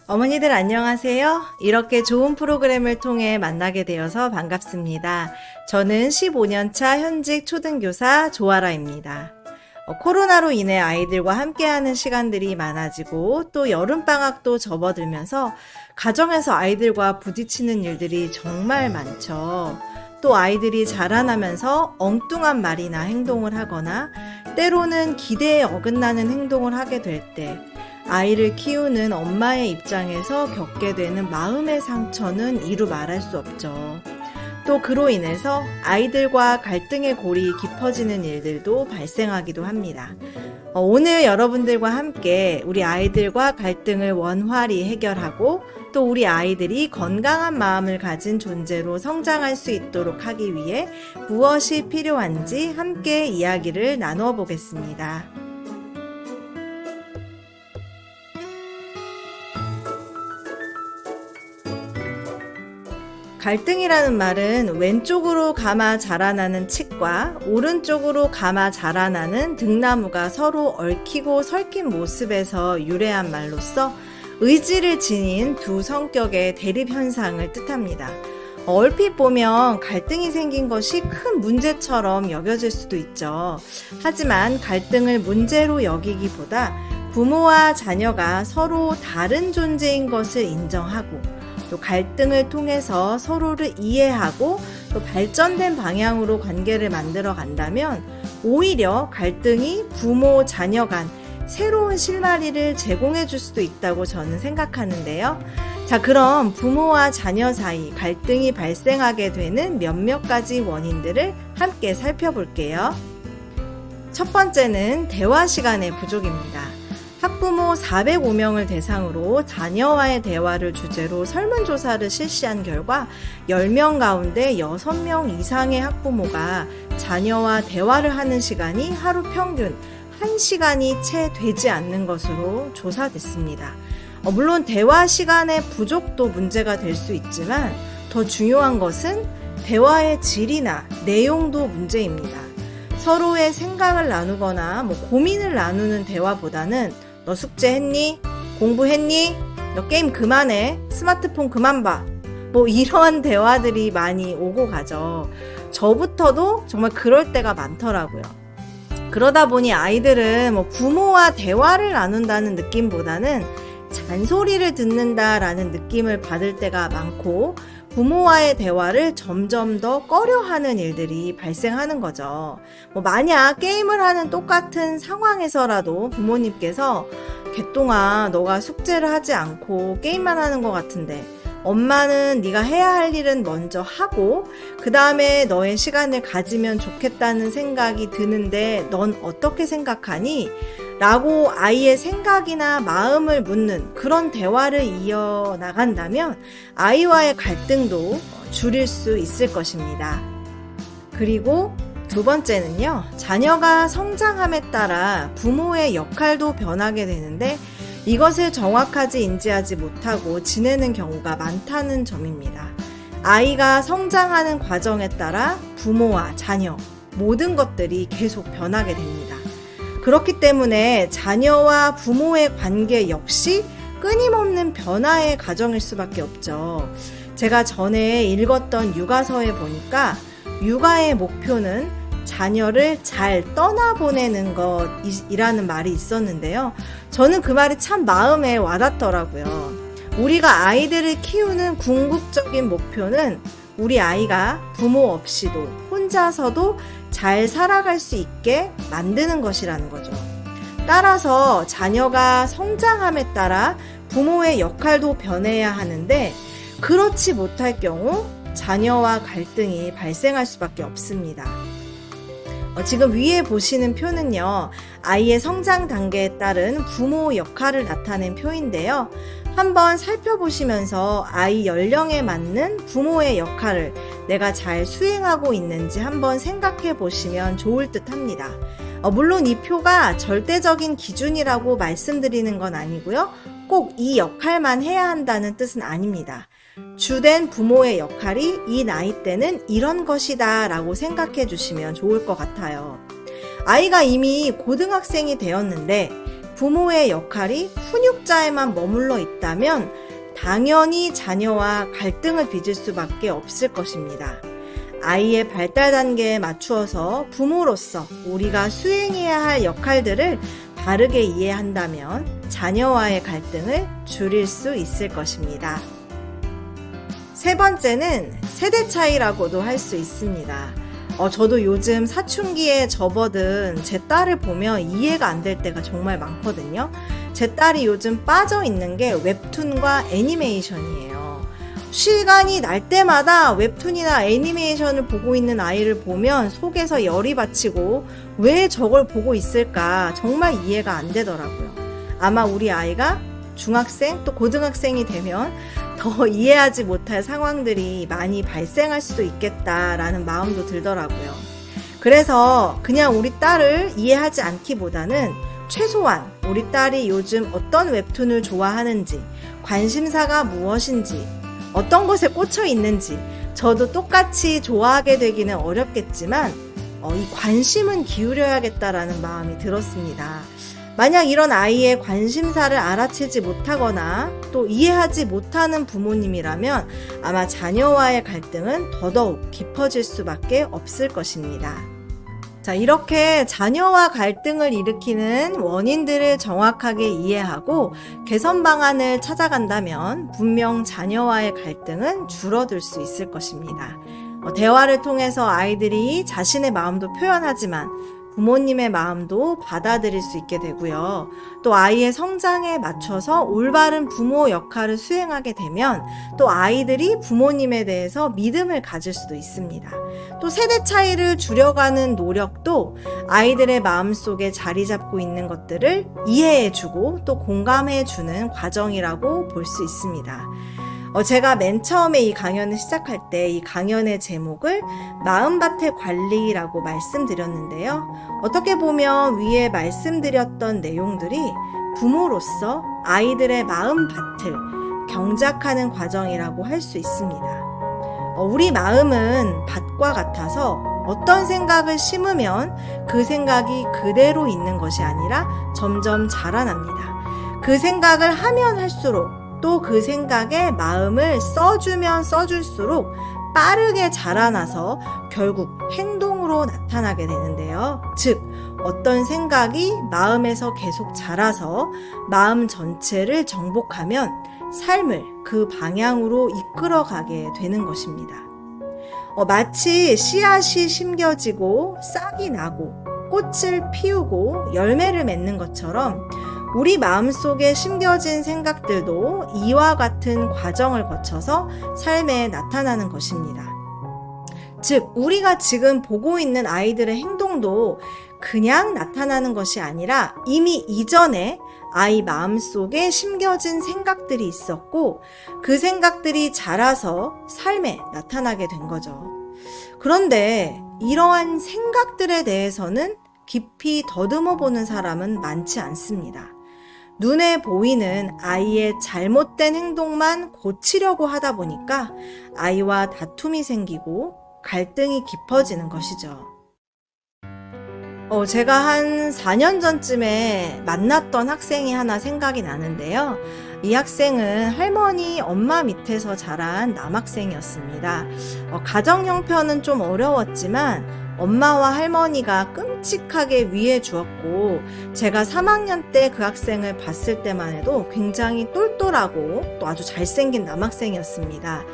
어머니들 안녕하세요. 이렇게 좋은 프로그램을 통해 만나게 되어서 반갑습니다. 저는 15년차 현직 초등교사 조아라입니다. 코로나로 인해 아이들과 함께하는 시간들이 많아지고 또 여름방학도 접어들면서 가정에서 아이들과 부딪히는 일들이 정말 많죠. 또 아이들이 자라나면서 엉뚱한 말이나 행동을 하거나 때로는 기대에 어긋나는 행동을 하게 될 때 아이를 키우는 엄마의 입장에서 겪게 되는 마음의 상처는 이루 말할 수 없죠. 또 그로 인해서 아이들과 갈등의 골이 깊어지는 일들도 발생하기도 합니다. 오늘 여러분들과 함께 우리 아이들과 갈등을 원활히 해결하고 또 우리 아이들이 건강한 마음을 가진 존재로 성장할 수 있도록 하기 위해 무엇이 필요한지 함께 이야기를 나누어 보겠습니다. 갈등이라는 말은 왼쪽으로 감아 자라나는 칡과 오른쪽으로 감아 자라나는 등나무가 서로 얽히고 설킨 모습에서 유래한 말로써 의지를 지닌 두 성격의 대립 현상을 뜻합니다. 얼핏 보면 갈등이 생긴 것이 큰 문제처럼 여겨질 수도 있죠. 하지만 갈등을 문제로 여기기보다 부모와 자녀가 서로 다른 존재인 것을 인정하고 또 갈등을 통해서 서로를 이해하고 또 발전된 방향으로 관계를 만들어 간다면 오히려 갈등이 부모, 자녀 간 새로운 실마리를 제공해 줄 수도 있다고 저는 생각하는데요. 자, 그럼 부모와 자녀 사이 갈등이 발생하게 되는 몇몇 가지 원인들을 함께 살펴볼게요. 첫 번째는 대화 시간의 부족입니다. 학부모 405명을 대상으로 자녀와의 대화를 주제로 설문조사를 실시한 결과 10명 가운데 6명 이상의 학부모가 자녀와 대화를 하는 시간이 하루 평균 1시간이 채 되지 않는 것으로 조사됐습니다. 물론 대화 시간의 부족도 문제가 될 수 있지만 더 중요한 것은 대화의 질이나 내용도 문제입니다. 서로의 생각을 나누거나 고민을 나누는 대화보다는 너 숙제했니? 공부했니? 너 게임 그만해? 스마트폰 그만 봐. 이런 대화들이 많이 오고 가죠. 저부터도 정말 그럴 때가 많더라고요. 그러다 보니 아이들은 부모와 대화를 나눈다는 느낌보다는 잔소리를 듣는다라는 느낌을 받을 때가 많고 부모와의 대화를 점점 더 꺼려하는 일들이 발생하는 거죠. 만약 게임을 하는 똑같은 상황에서라도 부모님께서 개똥아 너가 숙제를 하지 않고 게임만 하는 것 같은데 엄마는 네가 해야 할 일은 먼저 하고 그 다음에 너의 시간을 가지면 좋겠다는 생각이 드는데 넌 어떻게 생각하니? 라고 아이의 생각이나 마음을 묻는 그런 대화를 이어나간다면 아이와의 갈등도 줄일 수 있을 것입니다. 그리고 두 번째는요, 자녀가 성장함에 따라 부모의 역할도 변하게 되는데 이것을 정확하게 인지하지 못하고 지내는 경우가 많다는 점입니다. 아이가 성장하는 과정에 따라 부모와 자녀, 모든 것들이 계속 변하게 됩니다. 그렇기 때문에 자녀와 부모의 관계 역시 끊임없는 변화의 과정일 수밖에 없죠. 제가 전에 읽었던 육아서에 보니까 육아의 목표는 자녀를 잘 떠나보내는 것이라는 말이 있었는데요. 저는 그 말이 참 마음에 와닿더라고요. 우리가 아이들을 키우는 궁극적인 목표는 우리 아이가 부모 없이도 혼자서도 잘 살아갈 수 있게 만드는 것이라는 거죠. 따라서 자녀가 성장함에 따라 부모의 역할도 변해야 하는데 그렇지 못할 경우 자녀와 갈등이 발생할 수밖에 없습니다. 지금 위에 보시는 표는요, 아이의 성장 단계에 따른 부모 역할을 나타낸 표인데요. 한번 살펴보시면서 아이 연령에 맞는 부모의 역할을 내가 잘 수행하고 있는지 한번 생각해 보시면 좋을 듯 합니다. 물론 이 표가 절대적인 기준이라고 말씀드리는 건 아니고요. 꼭 이 역할만 해야 한다는 뜻은 아닙니다. 주된 부모의 역할이 이 나이 때는 이런 것이다 라고 생각해 주시면 좋을 것 같아요. 아이가 이미 고등학생이 되었는데 부모의 역할이 훈육자에만 머물러 있다면 당연히 자녀와 갈등을 빚을 수밖에 없을 것입니다. 아이의 발달 단계에 맞추어서 부모로서 우리가 수행해야 할 역할들을 바르게 이해한다면 자녀와의 갈등을 줄일 수 있을 것입니다. 세 번째는 세대 차이라고도 할 수 있습니다. 저도 요즘 사춘기에 접어든 제 딸을 보면 이해가 안 될 때가 정말 많거든요. 제 딸이 요즘 빠져 있는 게 웹툰과 애니메이션이에요. 시간이 날 때마다 웹툰이나 애니메이션을 보고 있는 아이를 보면 속에서 열이 받치고 왜 저걸 보고 있을까 정말 이해가 안 되더라고요. 아마 우리 아이가 중학생 또 고등학생이 되면 더 이해하지 못할 상황들이 많이 발생할 수도 있겠다라는 마음도 들더라고요. 그래서 그냥 우리 딸을 이해하지 않기보다는 최소한 우리 딸이 요즘 어떤 웹툰을 좋아하는지, 관심사가 무엇인지, 어떤 것에 꽂혀 있는지 저도 똑같이 좋아하게 되기는 어렵겠지만 이 관심은 기울여야겠다라는 마음이 들었습니다. 만약 이런 아이의 관심사를 알아채지 못하거나 또 이해하지 못하는 부모님이라면 아마 자녀와의 갈등은 더더욱 깊어질 수밖에 없을 것입니다. 자, 이렇게 자녀와 갈등을 일으키는 원인들을 정확하게 이해하고 개선 방안을 찾아간다면 분명 자녀와의 갈등은 줄어들 수 있을 것입니다. 대화를 통해서 아이들이 자신의 마음도 표현하지만 부모님의 마음도 받아들일 수 있게 되고요. 또 아이의 성장에 맞춰서 올바른 부모 역할을 수행하게 되면 또 아이들이 부모님에 대해서 믿음을 가질 수도 있습니다. 또 세대 차이를 줄여가는 노력도 아이들의 마음속에 자리 잡고 있는 것들을 이해해주고 또 공감해주는 과정이라고 볼 수 있습니다. 제가 맨 처음에 이 강연을 시작할 때 이 강연의 제목을 마음밭의 관리라고 말씀드렸는데요. 어떻게 보면 위에 말씀드렸던 내용들이 부모로서 아이들의 마음밭을 경작하는 과정이라고 할 수 있습니다. 우리 마음은 밭과 같아서 어떤 생각을 심으면 그 생각이 그대로 있는 것이 아니라 점점 자라납니다. 그 생각을 하면 할수록 또 그 생각에 마음을 써주면 써줄수록 빠르게 자라나서 결국 행동으로 나타나게 되는데요. 즉, 어떤 생각이 마음에서 계속 자라서 마음 전체를 정복하면 삶을 그 방향으로 이끌어가게 되는 것입니다. 마치 씨앗이 심겨지고 싹이 나고 꽃을 피우고 열매를 맺는 것처럼 우리 마음속에 심겨진 생각들도 이와 같은 과정을 거쳐서 삶에 나타나는 것입니다. 즉, 우리가 지금 보고 있는 아이들의 행동도 그냥 나타나는 것이 아니라 이미 이전에 아이 마음속에 심겨진 생각들이 있었고 그 생각들이 자라서 삶에 나타나게 된 거죠. 그런데 이러한 생각들에 대해서는 깊이 더듬어 보는 사람은 많지 않습니다. 눈에 보이는 아이의 잘못된 행동만 고치려고 하다 보니까 아이와 다툼이 생기고 갈등이 깊어지는 것이죠. 제가 한 4년 전쯤에 만났던 학생이 하나 생각이 나는데요. 이 학생은 할머니, 엄마 밑에서 자란 남학생이었습니다. 가정 형편은 좀 어려웠지만 엄마와 할머니가 끔찍하게 위해 주었고 제가 3학년 때 그 학생을 봤을 때만 해도 굉장히 똘똘하고 또 아주 잘생긴 남학생이었습니다.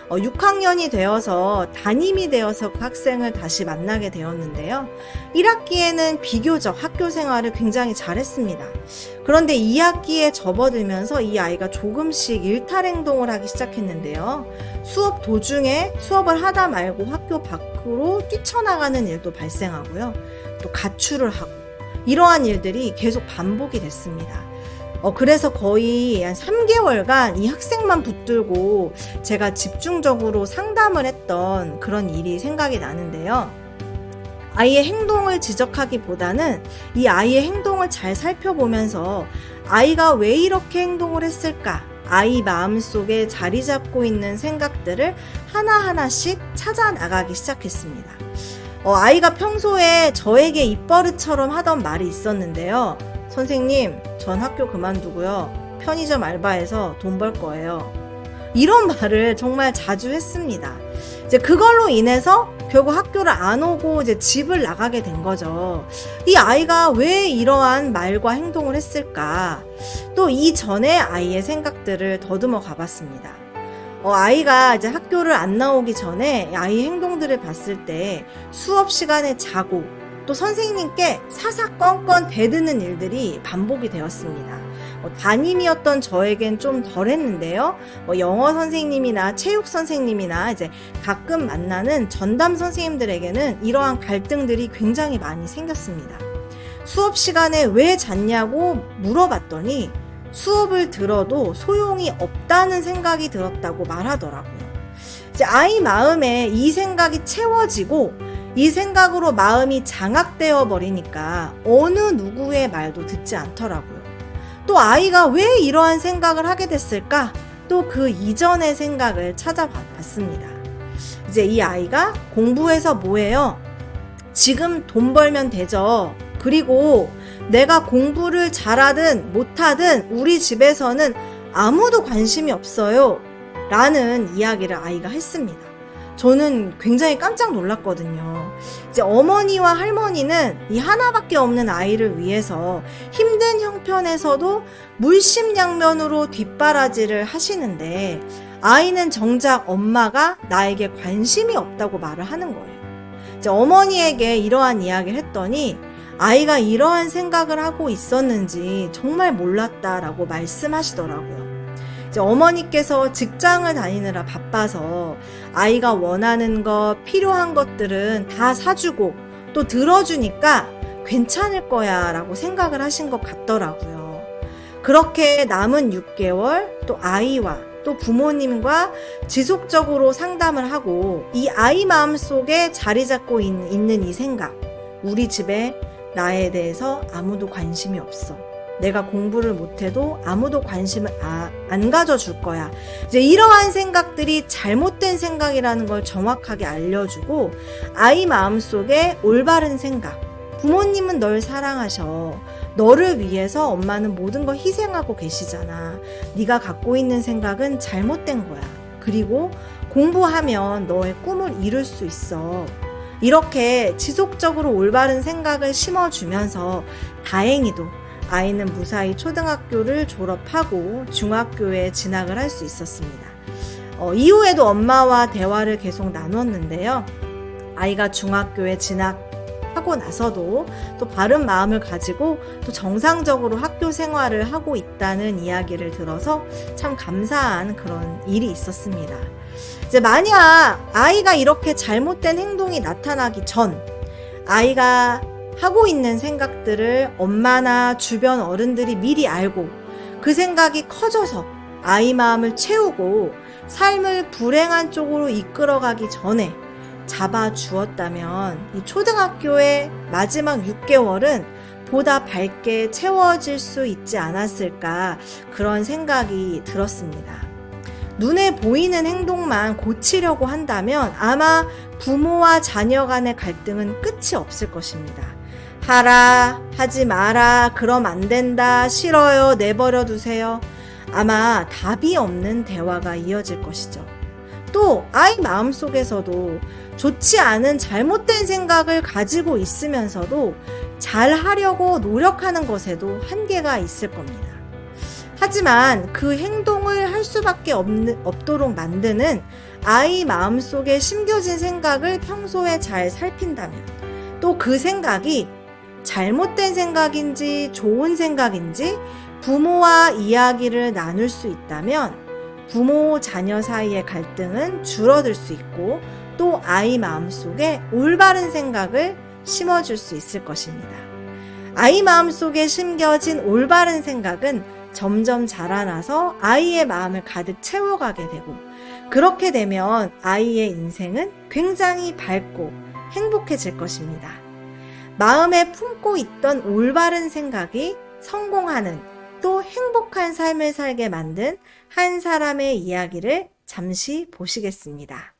6학년이 되어서 담임이 되어서 그 학생을 다시 만나게 되었는데요. 1학기에는 비교적 학교 생활을 굉장히 잘했습니다. 그런데 2학기에 접어들면서 이 아이가 조금씩 일탈 행동을 하기 시작했는데요. 수업 도중에 수업을 하다 말고 학교 밖으로 뛰쳐나가는 일도 발생하고요. 또 가출을 하고 이러한 일들이 계속 반복이 됐습니다. 그래서 거의 한 3개월간 이 학생만 붙들고 제가 집중적으로 상담을 했던 그런 일이 생각이 나는데요. 아이의 행동을 지적하기보다는 이 아이의 행동을 잘 살펴보면서 아이가 왜 이렇게 행동을 했을까? 아이 마음속에 자리 잡고 있는 생각들을 하나하나씩 찾아 나가기 시작했습니다. 아이가 평소에 저에게 입버릇처럼 하던 말이 있었는데요. 선생님, 전 학교 그만두고요. 편의점 알바해서 돈 벌 거예요. 이런 말을 정말 자주 했습니다. 이제 그걸로 인해서 결국 학교를 안 오고 이제 집을 나가게 된 거죠. 이 아이가 왜 이러한 말과 행동을 했을까? 또 이전에 아이의 생각들을 더듬어 가봤습니다. 아이가 이제 학교를 안 나오기 전에 아이의 행동들을 봤을 때 수업 시간에 자고 또 선생님께 사사건건 대드는 일들이 반복이 되었습니다. 담임이었던 저에겐 좀 덜 했는데요. 영어 선생님이나 체육 선생님이나 이제 가끔 만나는 전담 선생님들에게는 이러한 갈등들이 굉장히 많이 생겼습니다. 수업 시간에 왜 잤냐고 물어봤더니 수업을 들어도 소용이 없다는 생각이 들었다고 말하더라고요. 이제 아이 마음에 이 생각이 채워지고 이 생각으로 마음이 장악되어 버리니까 어느 누구의 말도 듣지 않더라고요. 또 아이가 왜 이러한 생각을 하게 됐을까? 또 그 이전의 생각을 찾아봤습니다. 이제 이 아이가 공부해서 뭐해요? 지금 돈 벌면 되죠. 그리고 내가 공부를 잘하든 못하든 우리 집에서는 아무도 관심이 없어요. 라는 이야기를 아이가 했습니다. 저는 굉장히 깜짝 놀랐거든요. 이제 어머니와 할머니는 이 하나밖에 없는 아이를 위해서 힘든 형편에서도 물심양면으로 뒷바라지를 하시는데 아이는 정작 엄마가 나에게 관심이 없다고 말을 하는 거예요. 이제 어머니에게 이러한 이야기를 했더니 아이가 이러한 생각을 하고 있었는지 정말 몰랐다라고 말씀하시더라고요. 이제 어머니께서 직장을 다니느라 바빠서 아이가 원하는 것, 필요한 것들은 다 사주고 또 들어주니까 괜찮을 거야 라고 생각을 하신 것 같더라고요. 그렇게 남은 6개월 또 아이와 또 부모님과 지속적으로 상담을 하고 이 아이 마음속에 자리 잡고 있는 이 생각, 우리 집에 나에 대해서 아무도 관심이 없어. 내가 공부를 못해도 아무도 관심을 안 가져줄 거야. 이제 이러한 생각들이 잘못된 생각이라는 걸 정확하게 알려주고 아이 마음속에 올바른 생각. 부모님은 널 사랑하셔. 너를 위해서 엄마는 모든 걸 희생하고 계시잖아. 네가 갖고 있는 생각은 잘못된 거야. 그리고 공부하면 너의 꿈을 이룰 수 있어. 이렇게 지속적으로 올바른 생각을 심어주면서 다행히도 아이는 무사히 초등학교를 졸업하고 중학교에 진학을 할 수 있었습니다. 이후에도 엄마와 대화를 계속 나눴는데요. 아이가 중학교에 진학하고 나서도 또 바른 마음을 가지고 또 정상적으로 학교 생활을 하고 있다는 이야기를 들어서 참 감사한 그런 일이 있었습니다. 이제 만약 아이가 이렇게 잘못된 행동이 나타나기 전 아이가 하고 있는 생각들을 엄마나 주변 어른들이 미리 알고 그 생각이 커져서 아이 마음을 채우고 삶을 불행한 쪽으로 이끌어가기 전에 잡아주었다면 이 초등학교의 마지막 6개월은 보다 밝게 채워질 수 있지 않았을까 그런 생각이 들었습니다. 눈에 보이는 행동만 고치려고 한다면 아마 부모와 자녀 간의 갈등은 끝이 없을 것입니다. 하라, 하지 마라, 그럼 안 된다, 싫어요, 내버려 두세요. 아마 답이 없는 대화가 이어질 것이죠. 또 아이 마음속에서도 좋지 않은 잘못된 생각을 가지고 있으면서도 잘 하려고 노력하는 것에도 한계가 있을 겁니다. 하지만 그 행동을 할 수밖에 없도록 만드는 아이 마음속에 심겨진 생각을 평소에 잘 살핀다면 또 그 생각이 잘못된 생각인지 좋은 생각인지 부모와 이야기를 나눌 수 있다면 부모 자녀 사이의 갈등은 줄어들 수 있고 또 아이 마음속에 올바른 생각을 심어줄 수 있을 것입니다. 아이 마음속에 심겨진 올바른 생각은 점점 자라나서 아이의 마음을 가득 채워가게 되고 그렇게 되면 아이의 인생은 굉장히 밝고 행복해질 것입니다. 마음에 품고 있던 올바른 생각이 성공하는 또 행복한 삶을 살게 만든 한 사람의 이야기를 잠시 보시겠습니다.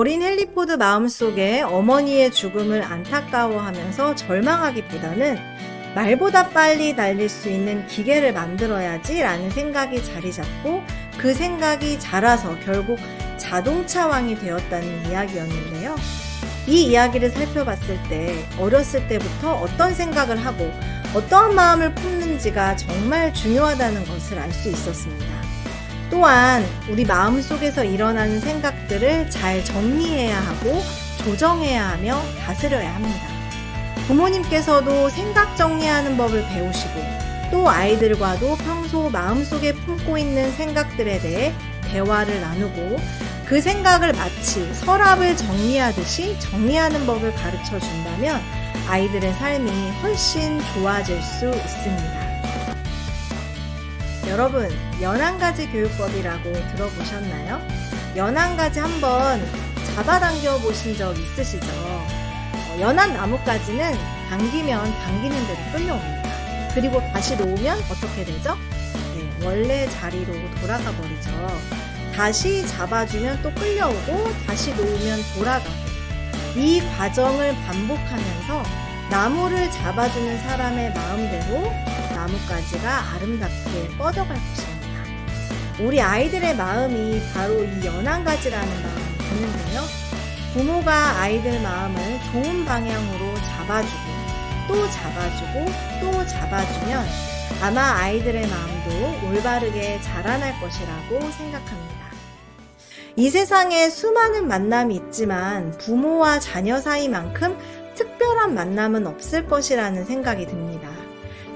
어린 헨리포드 마음속에 어머니의 죽음을 안타까워하면서 절망하기보다는 말보다 빨리 달릴 수 있는 기계를 만들어야지 라는 생각이 자리 잡고 그 생각이 자라서 결국 자동차왕이 되었다는 이야기였는데요. 이 이야기를 살펴봤을 때 어렸을 때부터 어떤 생각을 하고 어떠한 마음을 품는지가 정말 중요하다는 것을 알 수 있었습니다. 또한 우리 마음속에서 일어나는 생각들을 잘 정리해야 하고 조정해야 하며 다스려야 합니다. 부모님께서도 생각 정리하는 법을 배우시고 또 아이들과도 평소 마음속에 품고 있는 생각들에 대해 대화를 나누고 그 생각을 마치 서랍을 정리하듯이 정리하는 법을 가르쳐 준다면 아이들의 삶이 훨씬 좋아질 수 있습니다. 여러분, 연한가지 교육법이라고 들어보셨나요? 연한가지 한번 잡아당겨 보신 적 있으시죠? 연한 나뭇가지는 당기면 당기는 대로 끌려옵니다. 그리고 다시 놓으면 어떻게 되죠? 네, 원래 자리로 돌아가 버리죠. 다시 잡아주면 또 끌려오고 다시 놓으면 돌아가고 이 과정을 반복하면서 나무를 잡아주는 사람의 마음대로 나뭇가지가 아름답게 뻗어갈 것입니다. 우리 아이들의 마음이 바로 이 연한가지라는 마음이 드는데요. 부모가 아이들 마음을 좋은 방향으로 잡아주고 또 잡아주고 또 잡아주면 아마 아이들의 마음도 올바르게 자라날 것이라고 생각합니다. 이 세상에 수많은 만남이 있지만 부모와 자녀 사이만큼 특별한 만남은 없을 것이라는 생각이 듭니다.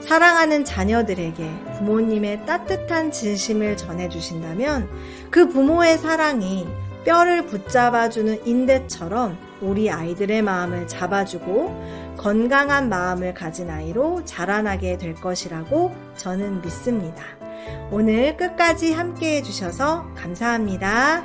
사랑하는 자녀들에게 부모님의 따뜻한 진심을 전해주신다면 그 부모의 사랑이 뼈를 붙잡아주는 인대처럼 우리 아이들의 마음을 잡아주고 건강한 마음을 가진 아이로 자라나게 될 것이라고 저는 믿습니다. 오늘 끝까지 함께 해주셔서 감사합니다.